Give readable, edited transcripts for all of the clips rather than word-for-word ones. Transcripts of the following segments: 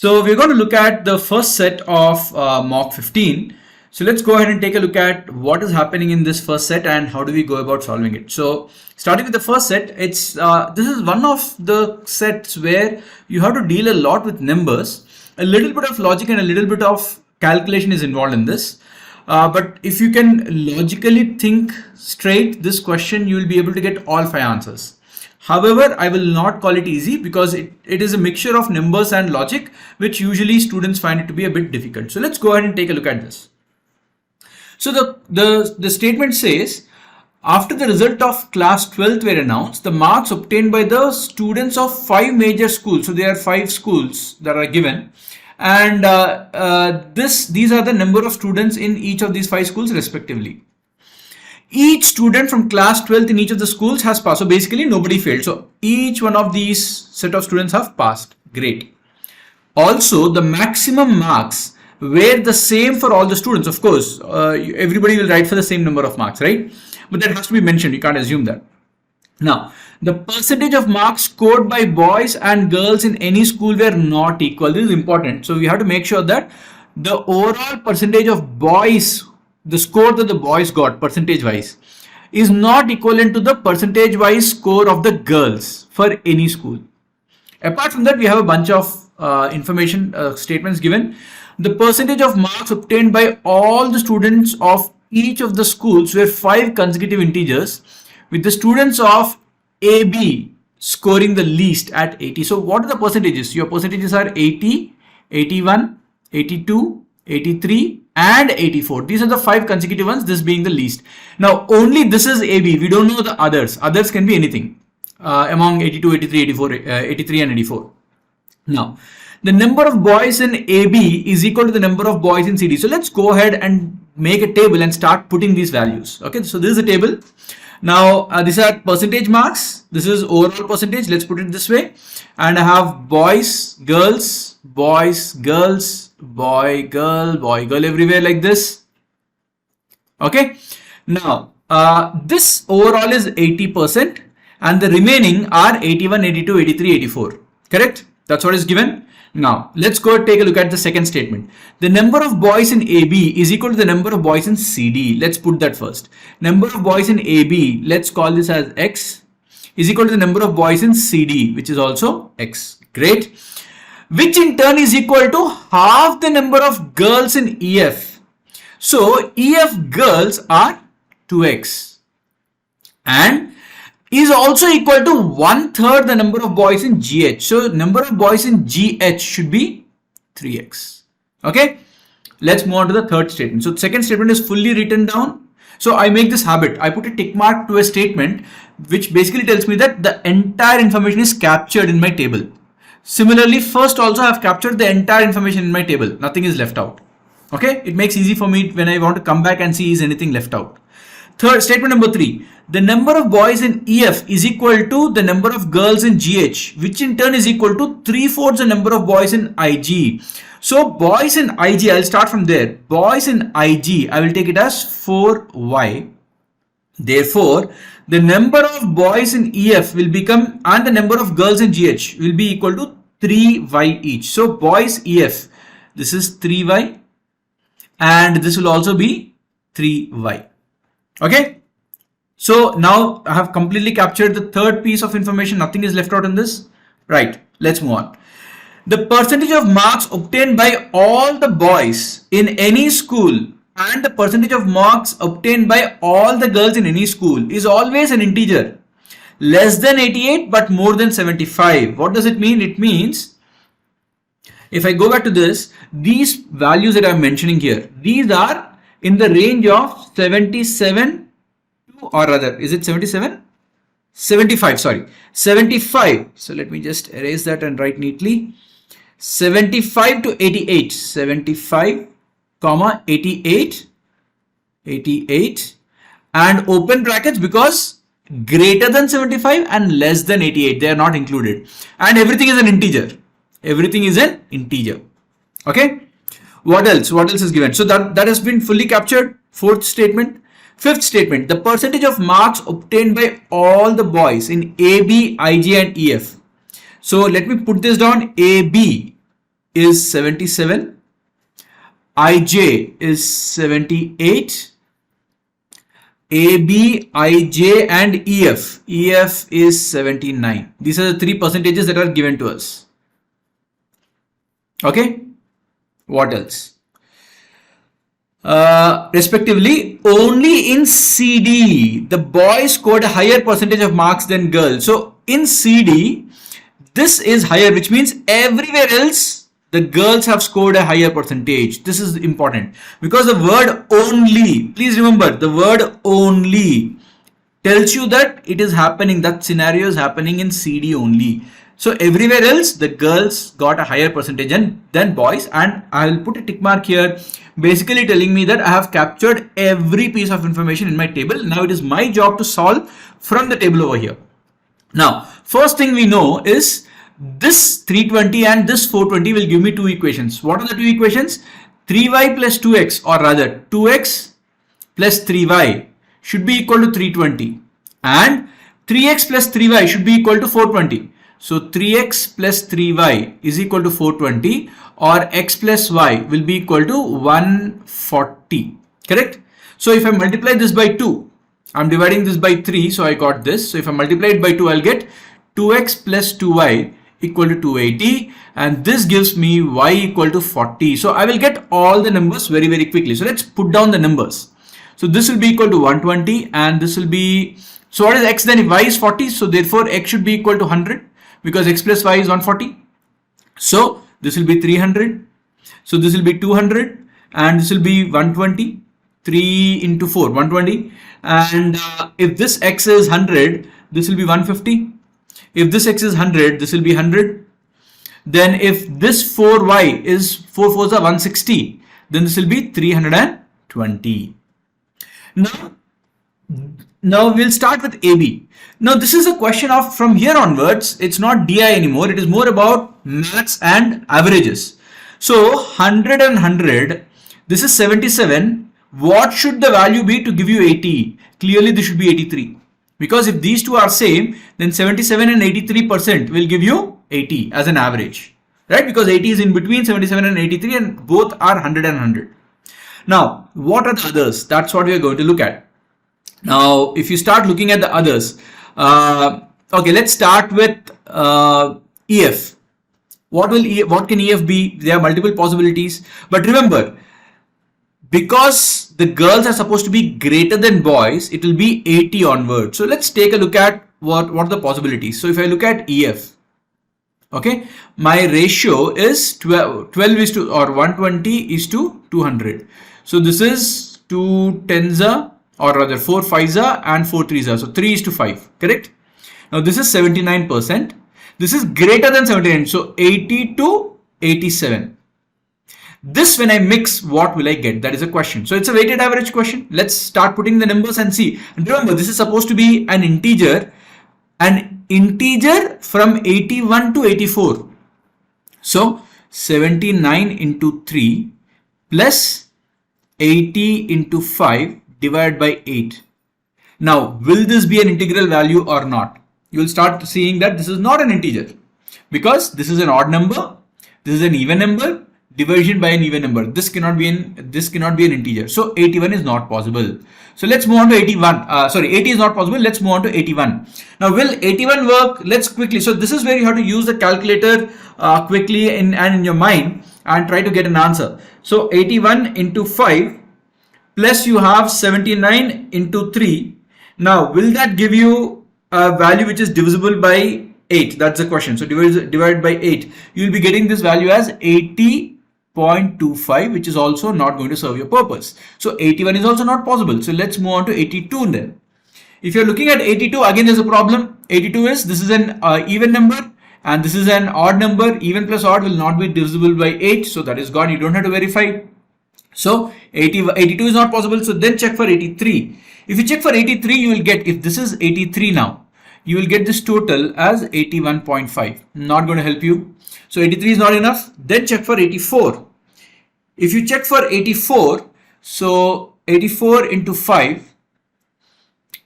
So we're going to look at the first set of mock 15. So let's go ahead and take a look at what is happening in this first set and how do we go about solving it. So starting with the first set, it's this is one of the sets where you have to deal a lot with numbers. A little bit of logic and a little bit of calculation is involved in this. But if you can logically think straight this question, you will be able to get all 5 answers. However, I will not call it easy because it is a mixture of numbers and logic, which usually students find it to be a bit difficult. So let's go ahead and take a look at this. So the statement says, after the result of class 12th were announced, the marks obtained by the students of 5 major schools. So there are 5 schools that are given. And these are the number of students in each of these 5 schools respectively. Each student from class 12th in each of the schools has passed. So basically nobody failed. So each one of these set of students have passed. Great. Also, the maximum marks were the same for all the students. Of course, everybody will write for the same number of marks, right? But that has to be mentioned. You can't assume that. Now, the percentage of marks scored by boys and girls in any school were not equal. This is important. So we have to make sure that the overall percentage of boys, the score that the boys got percentage wise, is not equivalent to the percentage wise score of the girls for any school. Apart from that, we have a bunch of information statements given. The percentage of marks obtained by all the students of each of the schools were 5 consecutive integers, with the students of AB scoring the least at 80. So what are the percentages? Your percentages are 80, 81, 82, 83 and 84. These are the 5 consecutive ones, this being the least. Now only this is AB. We don't know the others. Others can be anything among 82, 83, 84, 83 and 84. Now the number of boys in AB is equal to the number of boys in CD. So let's go ahead and make a table and start putting these values. Okay, so this is a table. Now these are percentage marks. This is overall percentage. Let's put it this way. And I have boys, girls, boy, girl everywhere like this. Okay. Now this overall is 80% and the remaining are 81, 82, 83, 84. Correct? That's what is given. Now let's go take a look at the second statement. The number of boys in AB is equal to the number of boys in CD. Let's put that first. Number of boys in AB, let's call this as X, is equal to the number of boys in CD, which is also X. Great. Which in turn is equal to half the number of girls in EF. So EF girls are 2X and is also equal to 1/3 the number of boys in GH. So number of boys in GH should be 3X. Okay. Let's move on to the third statement. So second statement is fully written down. So I make this habit. I put a tick mark to a statement which basically tells me that the entire information is captured in my table. Similarly, first also I have captured the entire information in my table. Nothing is left out. Okay. It makes easy for me when I want to come back and see is anything left out. Third statement number 3. The number of boys in EF is equal to the number of girls in GH, which in turn is equal to 3/4 the number of boys in IG. So boys in IG, I'll start from there. Boys in IG, I will take it as 4Y. Therefore, the number of boys in EF will become, and the number of girls in GH will be equal to 3Y each. So boys EF, this is 3Y and this will also be 3Y. Okay. So now I have completely captured the third piece of information. Nothing is left out in this. Right. Let's move on. The percentage of marks obtained by all the boys in any school and the percentage of marks obtained by all the girls in any school is always an integer. Less than 88 but more than 75. What does it mean? It means if I go back to this, these values that I'm mentioning here, these are in the range of 77 or rather, is it 77? 75, sorry, 75. So let me just erase that and write neatly. 75 to 88, 75, comma 88, 88 and open brackets because greater than 75 and less than 88, they are not included. And everything is an integer. Everything is an integer. Okay. What else? What else is given? So that has been fully captured. Fourth statement. Fifth statement, the percentage of marks obtained by all the boys in AB, IG and EF. So let me put this down. AB is 77, IJ is 78, AB, IJ and EF. EF is 79. These are the three percentages that are given to us. Okay. What else? Respectively, only in CD, the boys scored a higher percentage of marks than girls. So in CD, this is higher, which means everywhere else, the girls have scored a higher percentage. This is important because the word only, please remember, the word only tells you that it is happening, that scenario is happening in CD only. So everywhere else, the girls got a higher percentage than boys, and I'll put a tick mark here, basically telling me that I have captured every piece of information in my table. Now it is my job to solve from the table over here. Now, first thing we know is this 320 and this 420 will give me two equations. What are the two equations? 3y plus 2x, or rather 2x plus 3y should be equal to 320, and 3x plus 3y should be equal to 420. So 3x plus 3y is equal to 420, or x plus y will be equal to 140. Correct? So if I multiply this by 2, I'm dividing this by 3, so I got this. So if I multiply it by 2, I'll get 2x plus 2y equal to 280, and this gives me y equal to 40. So I will get all the numbers very, very quickly. So let's put down the numbers. So this will be equal to 120, and this will be, so what is x then? If y is 40, so therefore x should be equal to 100, because x plus y is 140. So this will be 300. So this will be 200, and this will be 120. 3 into 4, 120. And if this x is 100, this will be 150. If this x is 100, this will be 100. Then if this 4y is 4 4s are 160, then this will be 320. Now we'll start with AB. Now this is a question of, from here onwards, it's not DI anymore. It is more about maths and averages. So 100 and 100, this is 77. What should the value be to give you 80? Clearly this should be 83. Because if these two are same, then 77 and 83% will give you 80 as an average. Right? Because 80 is in between 77 and 83, and both are 100 and 100. Now, what are the others? That's what we are going to look at. Now, if you start looking at the others, okay, let's start with EF. What can EF be? There are multiple possibilities, but remember, because the girls are supposed to be greater than boys, it will be 80 onward. So let's take a look at what are the possibilities. So if I look at EF, okay, my ratio is 12 is to, or 120 is to 200. So this is 2 tens, or rather 4 5s and 4 3s. So 3 is to 5, correct? Now this is 79%. This is greater than 79. So 80 to 87. This, when I mix, what will I get? That is a question. So it's a weighted average question. Let's start putting the numbers and see. And remember, this is supposed to be an integer from 81 to 84. So 79 into 3 plus 80 into 5 divided by 8. Now, will this be an integral value or not? You will start seeing that this is not an integer, because this is an odd number, this is an even number, division by an even number. This cannot be an integer. So 81 is not possible. So let's move on to 81. 80 is not possible. Let's move on to 81. Now, will 81 work? Let's quickly. So this is where you have to use the calculator quickly in your mind and try to get an answer. So 81 into 5 plus you have 79 into 3. Now, will that give you a value which is divisible by 8? That's the question. So divided by 8. You will be getting this value as 80.25, which is also not going to serve your purpose. So 81 is also not possible. So let's move on to 82 then. If you're looking at 82, again there's a problem. 82 is, this is an even number and this is an odd number. Even plus odd will not be divisible by 8. So that is gone. You don't have to verify. So 82 is not possible. So then check for 83. If you check for 83, you will get, if this is 83 now, you will get this total as 81.5. Not going to help you. So 83 is not enough. Then check for 84. If you check for 84, so 84 into 5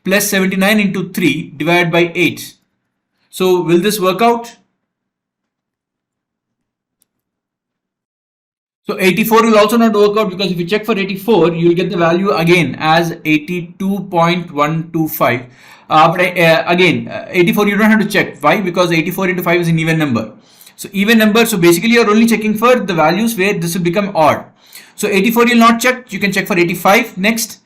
plus 79 into 3 divided by 8. So will this work out? So 84 will also not work out, because if you check for 84, you will get the value again as 82.125. But again, 84 you don't have to check. Why? Because 84 into 5 is an even number. So even number, so basically you're only checking for the values where this will become odd. So 84 you'll not check, you can check for 85 next.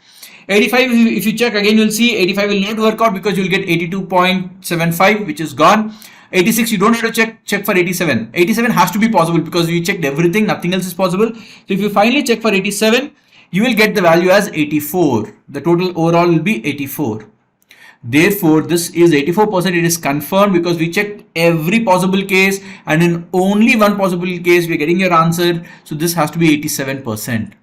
85, if you check again, you'll see 85 will not work out because you'll get 82.75, which is gone. 86 you don't have to check for 87. 87 has to be possible because we checked everything, nothing else is possible. So if you finally check for 87, you will get the value as 84. The total overall will be 84. Therefore, this is 84%. It is confirmed because we checked every possible case, and in only one possible case we are getting your answer. So this has to be 87%.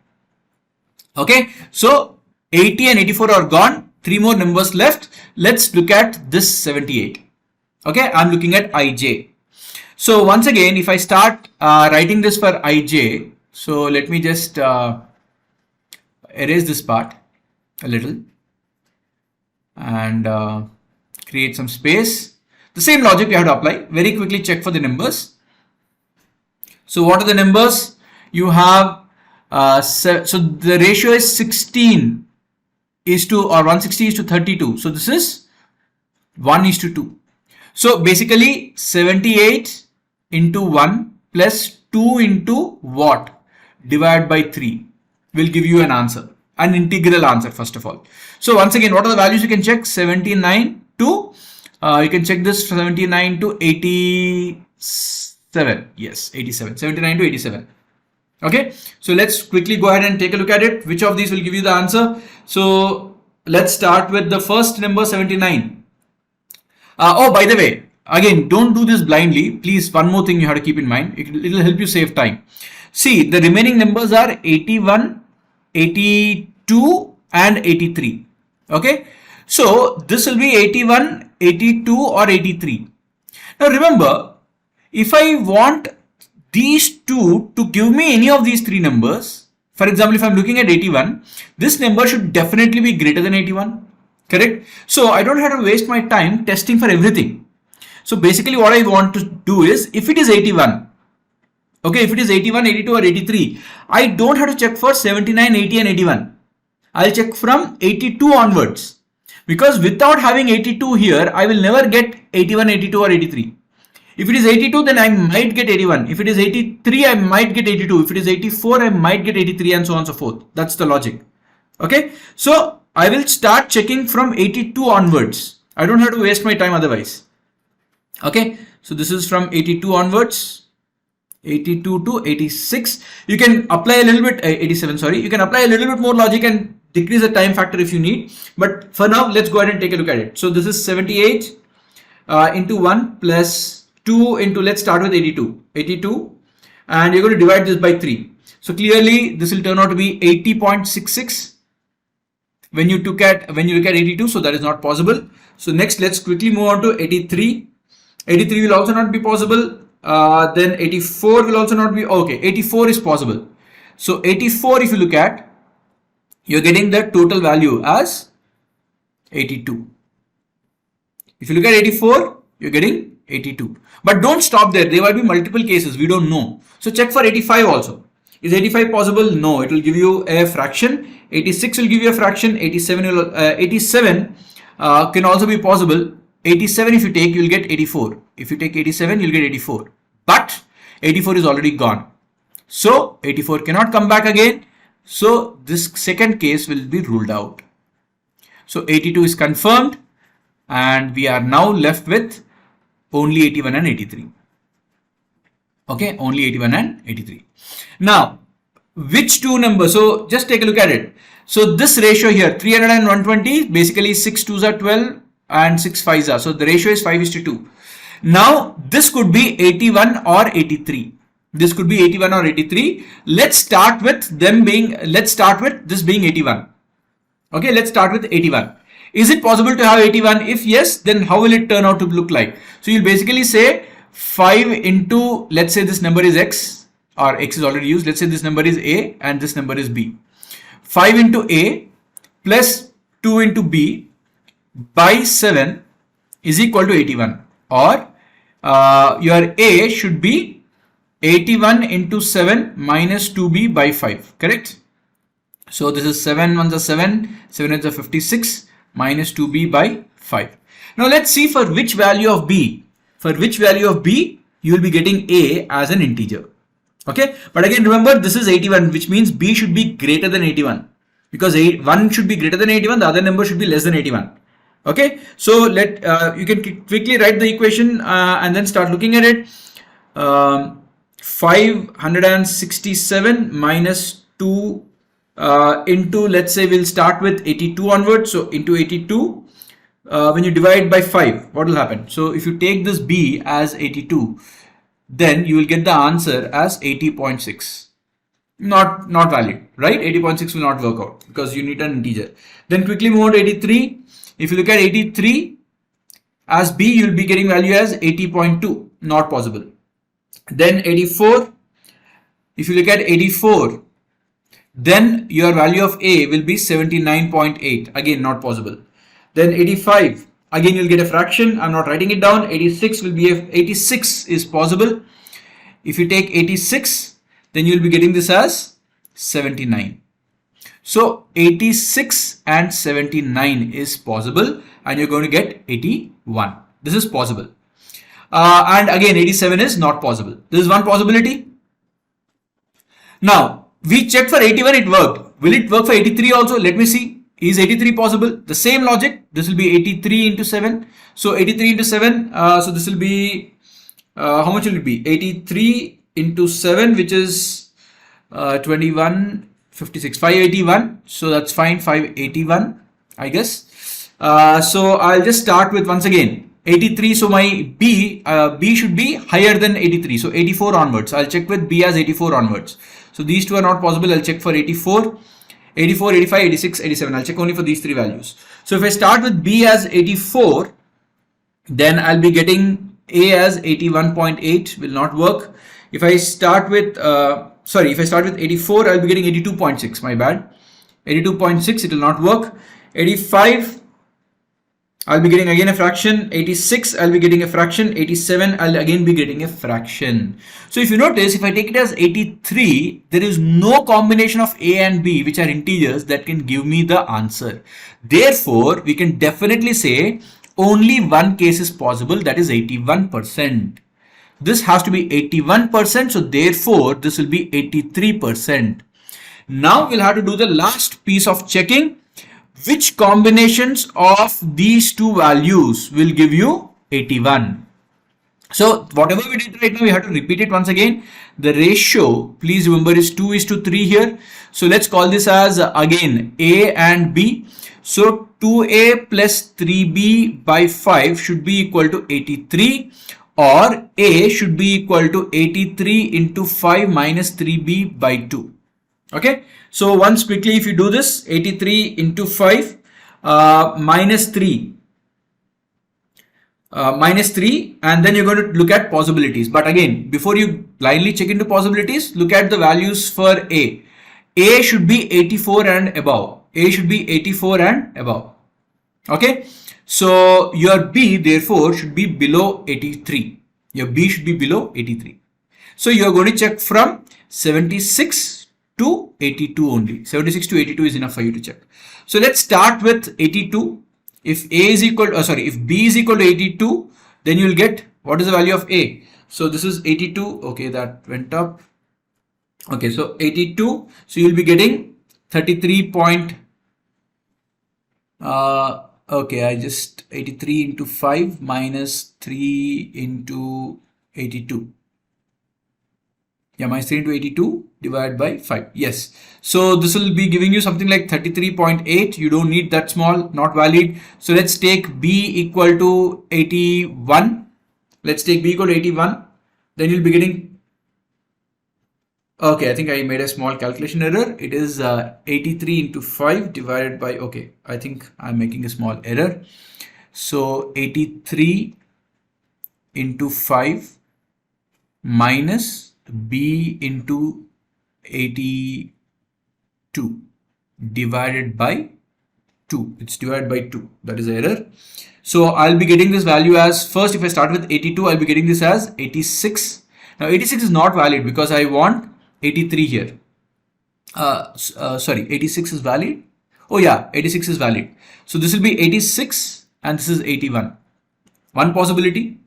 Okay, so 80 and 84 are gone. 3 more numbers left. Let's look at this 78. Okay, I'm looking at IJ. So once again, if I start writing this for IJ, so let me just erase this part a little and create some space. The same logic we have to apply. Very quickly check for the numbers. So what are the numbers? You have, so the ratio is 16 is to, or 160 is to 32. So this is 1 is to 2. So basically 78 into 1 plus 2 into what? Divide by 3 will give you an answer, an integral answer first of all. So once again, what are the values you can check? 79 to, you can check this 79 to 87. Yes, 87, 79 to 87. Okay, so let's quickly go ahead and take a look at it. Which of these will give you the answer? So let's start with the first number, 79. Oh, by the way, again, don't do this blindly. Please, one more thing you have to keep in mind. It will help you save time. See, the remaining numbers are 81, 82 and 83. Okay. So this will be 81, 82 or 83. Now remember, if I want these two to give me any of these three numbers, for example, if I'm looking at 81, this number should definitely be greater than 81. Correct? So I don't have to waste my time testing for everything. So basically what I want to do is, if it is 81, okay, if it is 81, 82 or 83, I don't have to check for 79, 80 and 81. I'll check from 82 onwards, because without having 82 here, I will never get 81, 82 or 83. If it is 82, then I might get 81. If it is 83, I might get 82. If it is 84, I might get 83 and so on and so forth. That's the logic. Okay. So I will start checking from 82 onwards. I don't have to waste my time otherwise. Okay. So this is from 82 onwards. 82 to 86. You can apply a little bit, 87, sorry. You can apply a little bit more logic and decrease the time factor if you need. But for now, let's go ahead and take a look at it. So this is 78 into 1 plus 2 into, let's start with 82. 82. And you're going to divide this by 3. So clearly, this will turn out to be 80.66. When you look at 82, so that is not possible. So next, let's quickly move on to 83. 83 will also not be possible. Then 84 will also not be, okay, 84 is possible. So 84, if you look at, you're getting the total value as 82. If you look at 84, you're getting 82. But don't stop there. There might be multiple cases. We don't know. So check for 85 also. Is 85 possible? No, it will give you a fraction. 86 will give you a fraction. 87 will, 87 can also be possible. 87 if you take, you will get 84. If you take 87, you'll get 84. But 84 is already gone. So 84 cannot come back again. So this second case will be ruled out. So 82 is confirmed. And we are now left with only 81 and 83. Okay, only 81 and 83. Now, which two numbers? So just take a look at it. So this ratio here, 300 and 120, basically 6 2s are 12 and 6 5s are. So the ratio is 5:2. Now, this could be 81 or 83. This could be 81 or 83. Let's start with this being 81. Okay, let's start with 81. Is it possible to have 81? If yes, then how will it turn out to look like? So you'll basically say 5 into, let's say this number is x, or x is already used. Let's say this number is a and this number is b. 5 into a plus 2 into b by 7 is equal to 81. Or your a should be 81 into 7 minus 2b by 5, correct? So this is 7 ones are 7, 7 ones are 56 minus 2b by 5. Now let's see for which value of b. For which value of b you will be getting a as an integer. Okay, but again remember this is 81, which means b should be greater than 81, because 1 should be greater than 81, the other number should be less than 81. Okay, so you can quickly write the equation and then start looking at it. 567 minus 2 into, let's say we'll start with 82 onwards, so into 82, when you divide by 5, what will happen? So if you take this b as 82, then you will get the answer as 80.6. Not valid, right? 80.6 will not work out because you need an integer. Then quickly move on to 83. If you look at 83 as b, you will be getting value as 80.2, not possible. Then 84, if you look at 84, then your value of a will be 79.8, again not possible. Then 85, again you'll get a fraction, I'm not writing it down. 86 will be 86 is possible. If you take 86, then you'll be getting this as 79. So 86 and 79 is possible, and you're going to get 81. This is possible. And again 87 is not possible. This is one possibility. Now we checked for 81, it worked. Will it work for 83 also? Let me see. Is 83 possible? The same logic. This will be 83 into 7. So 83 into 7. So this will be, how much will it be? 83 into 7, which is 21, 56, 581. So that's fine. 581, I guess. So I'll just start with once again 83. So my b should be higher than 83. So 84 onwards. I'll check with b as 84 onwards. So these two are not possible. I'll check for 84, 84, 85, 86, 87. I'll check only for these three values. So if I start with b as 84, then I'll be getting a as 81.8, will not work. If I start with, if I start with 84, I'll be getting 82.6, my bad. 82.6, it will not work. 85, I'll be getting again a fraction. 86, I'll be getting a fraction. 87, I'll again be getting a fraction. So if you notice, if I take it as 83, there is no combination of a and b which are integers that can give me the answer. Therefore, we can definitely say only one case is possible, that is 81%. This has to be 81%, so therefore this will be 83%. Now we'll have to do the last piece of checking. Which combinations of these two values will give you 81? So whatever we did right now, we have to repeat it once again. The ratio, please remember, is 2:3 here. So let's call this as again a and b. So 2a plus 3b by 5 should be equal to 83, or a should be equal to 83 into 5 minus 3b by 2. Okay, so once quickly, if you do this, 83 into 5 minus 3, and then you're going to look at possibilities. But again, before you blindly check into possibilities, look at the values for a. A should be 84 and above. A should be 84 and above. Okay, so your b therefore should be below 83. Your b should be below 83. So you're going to check from 76 to 82 only. 76 to 82 is enough for you to check. So let's start with 82. If a is equal to, if b is equal to 82, then you will get, what is the value of a? So this is 82. Okay, that went up. Okay, so 82. So you'll be getting 33 point. Okay, I just 83 into 5 minus 3 into 82. Yeah, minus 3 into 82 divided by 5. Yes. So this will be giving you something like 33.8. You don't need that small, not valid. So let's take b equal to 81. Let's take b equal to 81. Then you'll be getting, okay, I think I made a small calculation error. It is 83 into 5 divided by, okay, I think I'm making a small error. So 83 into 5 minus b into 82 divided by 2. It's divided by 2. That is the error. So I'll be getting this value as, first if I start with 82, I'll be getting this as 86. Now 86 is not valid because I want 83 here. Sorry, 86 is valid. Oh yeah, 86 is valid. So this will be 86 and this is 81. One possibility.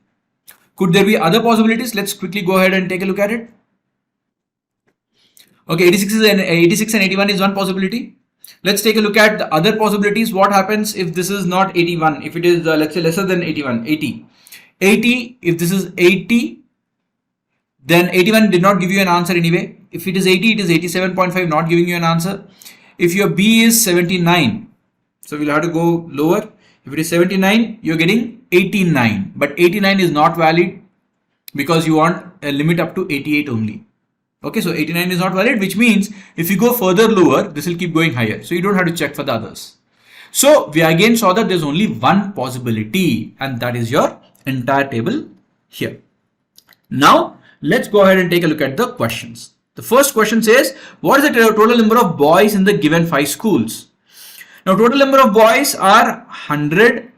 Could there be other possibilities? Let's quickly go ahead and take a look at it. Okay, 86 and 81 is one possibility. Let's take a look at the other possibilities. What happens if this is not 81? If it is let's say lesser than 81, 80. 80, if this is 80, then 81 did not give you an answer anyway. If it is 80, it is 87.5, not giving you an answer. If your B is 79, so we'll have to go lower. If it is 79, you're getting 89, but 89 is not valid because you want a limit up to 88 only. Okay, so 89 is not valid, which means if you go further lower, this will keep going higher. So you don't have to check for the others. So we again saw that there's only one possibility, and that is your entire table here. Now let's go ahead and take a look at the questions. The first question says, what is the total number of boys in the given 5 schools? Now total number of boys are 100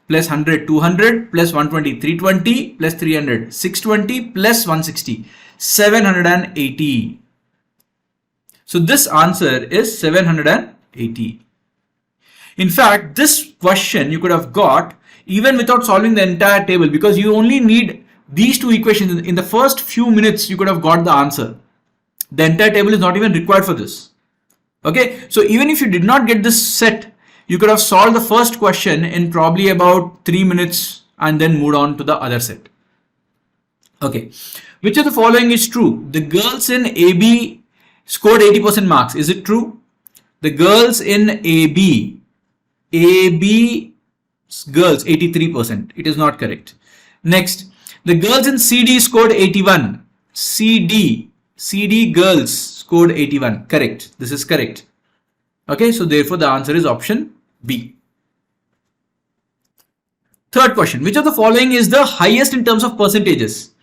plus 100, 200 plus 120, 320 plus 300, 620 plus 160, 780. So this answer is 780. In fact, this question you could have got even without solving the entire table, because you only need these two equations. In the first few minutes you could have got the answer. The entire table is not even required for this. Okay, so even if you did not get this set, you could have solved the first question in probably about 3 minutes and then moved on to the other set. Okay, which of the following is true? The girls in AB scored 80% marks. Is it true? The girls in AB girls 83%. It is not correct. Next, the girls in CD scored 81. CD girls scored 81. Correct. This is correct. Okay, so therefore the answer is option B. Third question, which of the following is the highest in terms of percentages?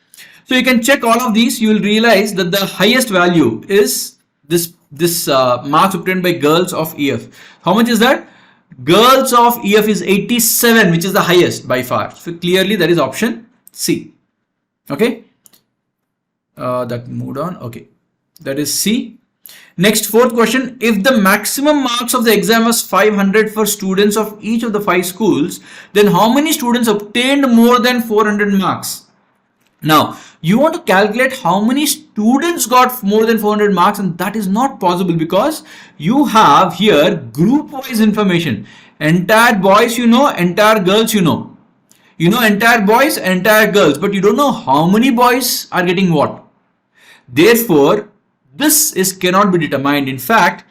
So you can check all of these. You will realize that the highest value is this marks obtained by girls of EF. How much is that? Girls of EF is 87, which is the highest by far. So clearly that is option C. Okay. That moved on. Okay. That is C. Next, fourth question. If the maximum marks of the exam was 500 for students of each of the 5 schools, then how many students obtained more than 400 marks? Now, you want to calculate how many students got more than 400 marks, and that is not possible because you have here group wise information. Entire boys you know, entire girls you know. You know entire boys, entire girls, but you don't know how many boys are getting what. Therefore, this cannot be determined. In fact,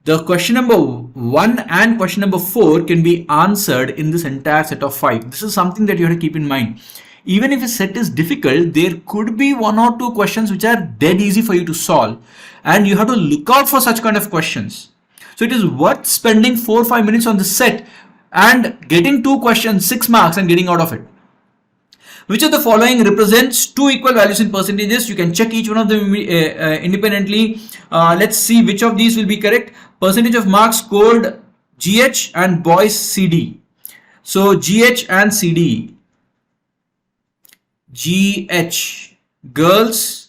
the question number 1 and question number 4 can be answered in this entire set of 5. This is something that you have to keep in mind. Even if a set is difficult, there could be 1 or 2 questions which are dead easy for you to solve, and you have to look out for such kind of questions. So it is worth spending 4 or 5 minutes on the set and getting 2 questions, 6 marks, and getting out of it. Which of the following represents 2 equal values in percentages? You can check each one of them independently. Let's see which of these will be correct. Percentage of marks scored GH and boys CD. So GH and CD. GH girls,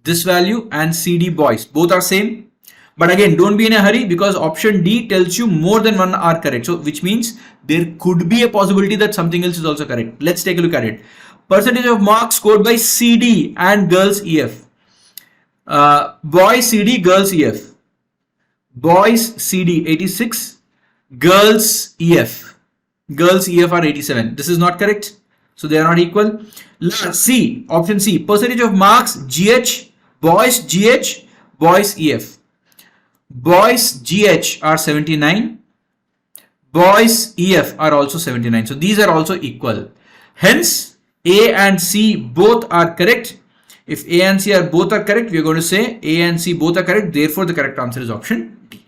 this value, and CD boys, both are same. But again, don't be in a hurry because option D tells you more than 1 are correct. So which means there could be a possibility that something else is also correct. Let's take a look at it. Percentage of marks scored by CD and girls EF. Boys CD, girls EF. Boys CD 86, girls EF. Girls EF are 87. This is not correct. So they are not equal. C, option C, percentage of marks GH, boys GH, boys EF. Boys GH are 79, boys EF are also 79. So these are also equal. Hence, A and C both are correct. If A and C are both are correct, we are going to say A and C both are correct. Therefore, the correct answer is option D.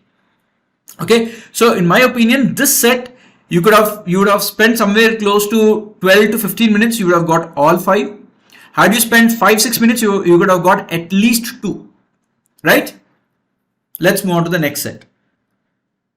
Okay. So in my opinion, this set you would have spent somewhere close to 12 to 15 minutes. You would have got all 5. Had you spent 5-6 minutes, you would have got at least 2. Right? Let's move on to the next set.